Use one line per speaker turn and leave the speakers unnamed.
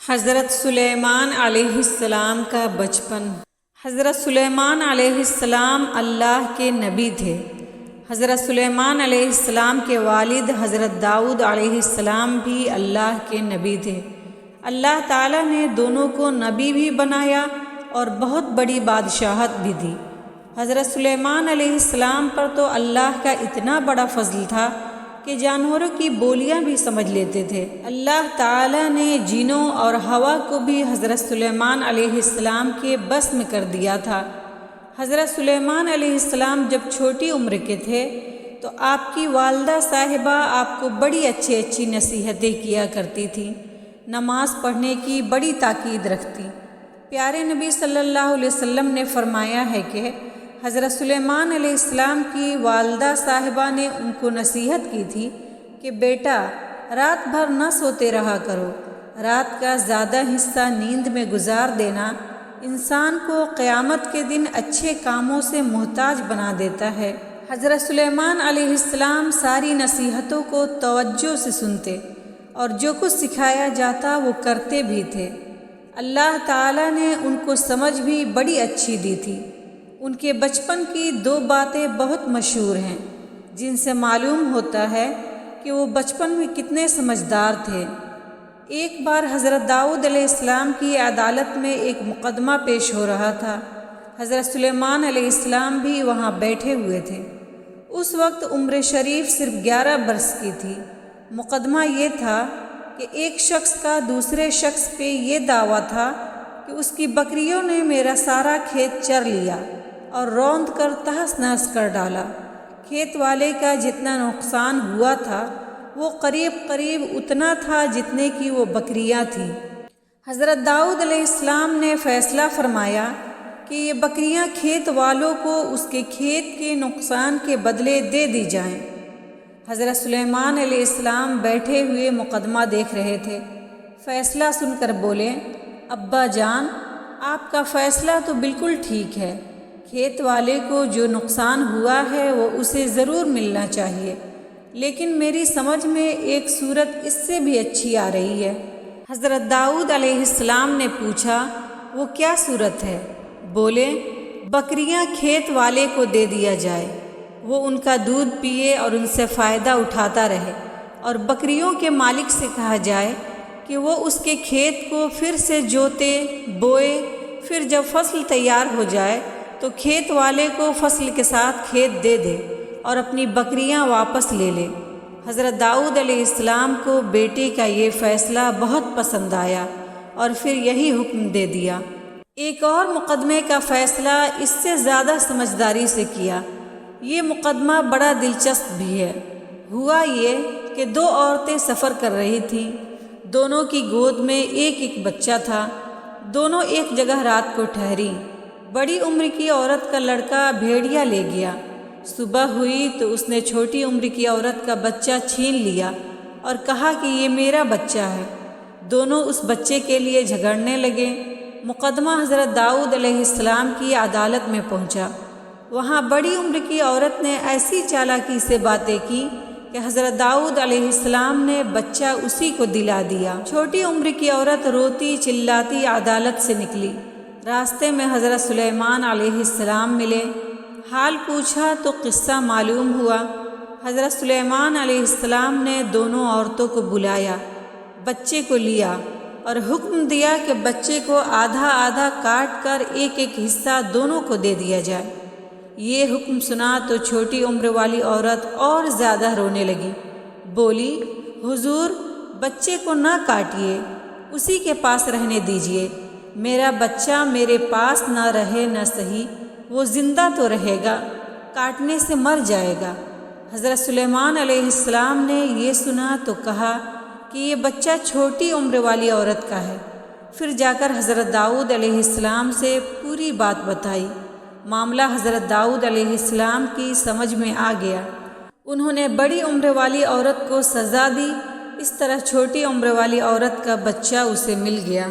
حضرت سلیمان علیہ السلام کا بچپن۔ حضرت سلیمان علیہ السلام اللہ کے نبی تھے۔ حضرت سلیمان علیہ السلام کے والد حضرت داؤد علیہ السلام بھی اللہ کے نبی تھے۔ اللہ تعالیٰ نے دونوں کو نبی بھی بنایا اور بہت بڑی بادشاہت بھی دی۔ حضرت سلیمان علیہ السلام پر تو اللہ کا اتنا بڑا فضل تھا کہ جانوروں کی بولیاں بھی سمجھ لیتے تھے۔ اللہ تعالیٰ نے جنوں اور ہوا کو بھی حضرت سلیمان علیہ السلام کے بس میں کر دیا تھا۔ حضرت سلیمان علیہ السلام جب چھوٹی عمر کے تھے تو آپ کی والدہ صاحبہ آپ کو بڑی اچھی نصیحتیں کیا کرتی تھیں، نماز پڑھنے کی بڑی تاکید رکھتی۔ پیارے نبی صلی اللہ علیہ وسلم نے فرمایا ہے کہ حضرت سلیمان علیہ السلام کی والدہ صاحبہ نے ان کو نصیحت کی تھی کہ بیٹا رات بھر نہ سوتے رہا کرو، رات کا زیادہ حصہ نیند میں گزار دینا انسان کو قیامت کے دن اچھے کاموں سے محتاج بنا دیتا ہے۔ حضرت سلیمان علیہ السلام ساری نصیحتوں کو توجہ سے سنتے اور جو کچھ سکھایا جاتا وہ کرتے بھی تھے۔ اللہ تعالیٰ نے ان کو سمجھ بھی بڑی اچھی دی تھی۔ ان کے بچپن کی دو باتیں بہت مشہور ہیں جن سے معلوم ہوتا ہے کہ وہ بچپن میں کتنے سمجھدار تھے۔ ایک بار حضرت داؤد علیہ السلام کی عدالت میں ایک مقدمہ پیش ہو رہا تھا۔ حضرت سلیمان علیہ السلام بھی وہاں بیٹھے ہوئے تھے۔ اس وقت عمر شریف صرف 11 برس کی تھی۔ مقدمہ یہ تھا کہ ایک شخص کا دوسرے شخص پہ یہ دعویٰ تھا کہ اس کی بکریوں نے میرا سارا کھیت چر لیا اور روند کر تہس نہس کر ڈالا۔ کھیت والے کا جتنا نقصان ہوا تھا وہ قریب اتنا تھا جتنے کی وہ بکریاں تھیں۔ حضرت داؤد علیہ السلام نے فیصلہ فرمایا کہ یہ بکریاں کھیت والوں کو اس کے کھیت کے نقصان کے بدلے دے دی جائیں۔ حضرت سلیمان علیہ السلام بیٹھے ہوئے مقدمہ دیکھ رہے تھے۔ فیصلہ سن کر بولے، ابا جان آپ کا فیصلہ تو بالکل ٹھیک ہے، کھیت والے کو جو نقصان ہوا ہے وہ اسے ضرور ملنا چاہیے، لیکن میری سمجھ میں ایک صورت اس سے بھی اچھی آ رہی ہے۔ حضرت داؤد علیہ السلام نے پوچھا، وہ کیا صورت ہے؟ بولے، بکریاں کھیت والے کو دے دیا جائے، وہ ان کا دودھ پیے اور ان سے فائدہ اٹھاتا رہے، اور بکریوں کے مالک سے کہا جائے کہ وہ اس کے کھیت کو پھر سے جوتے بوئے، پھر جب فصل تیار ہو جائے تو کھیت والے کو فصل کے ساتھ کھیت دے دے اور اپنی بکریاں واپس لے لے۔ حضرت داؤد علیہ السلام کو بیٹے کا یہ فیصلہ بہت پسند آیا اور پھر یہی حکم دے دیا۔ ایک اور مقدمے کا فیصلہ اس سے زیادہ سمجھداری سے کیا۔ یہ مقدمہ بڑا دلچسپ بھی ہے۔ ہوا یہ کہ دو عورتیں سفر کر رہی تھیں، دونوں کی گود میں ایک بچہ تھا، دونوں ایک جگہ رات کو ٹھہری۔ بڑی عمر کی عورت کا لڑکا بھیڑیا لے گیا۔ صبح ہوئی تو اس نے چھوٹی عمر کی عورت کا بچہ چھین لیا اور کہا کہ یہ میرا بچہ ہے۔ دونوں اس بچے کے لیے جھگڑنے لگے۔ مقدمہ حضرت داؤد علیہ السلام کی عدالت میں پہنچا۔ وہاں بڑی عمر کی عورت نے ایسی چالاکی سے باتیں کی کہ حضرت داؤد علیہ السلام نے بچہ اسی کو دلا دیا۔ چھوٹی عمر کی عورت روتی چلاتی عدالت سے نکلی۔ راستے میں حضرت سلیمان علیہ السلام ملے۔ حال پوچھا تو قصہ معلوم ہوا۔ حضرت سلیمان علیہ السلام نے دونوں عورتوں کو بلایا، بچے کو لیا اور حکم دیا کہ بچے کو آدھا آدھا کاٹ کر ایک حصہ دونوں کو دے دیا جائے۔ یہ حکم سنا تو چھوٹی عمر والی عورت اور زیادہ رونے لگی۔ بولی، حضور بچے کو نہ کاٹیے، اسی کے پاس رہنے دیجیے۔ میرا بچہ میرے پاس نہ رہے نہ صحیح، وہ زندہ تو رہے گا، کاٹنے سے مر جائے گا۔ حضرت سلیمان علیہ السلام نے یہ سنا تو کہا کہ یہ بچہ چھوٹی عمر والی عورت کا ہے۔ پھر جا کر حضرت داؤد علیہ السلام سے پوری بات بتائی۔ معاملہ حضرت داؤد علیہ السلام کی سمجھ میں آ گیا۔ انہوں نے بڑی عمر والی عورت کو سزا دی۔ اس طرح چھوٹی عمر والی عورت کا بچہ اسے مل گیا۔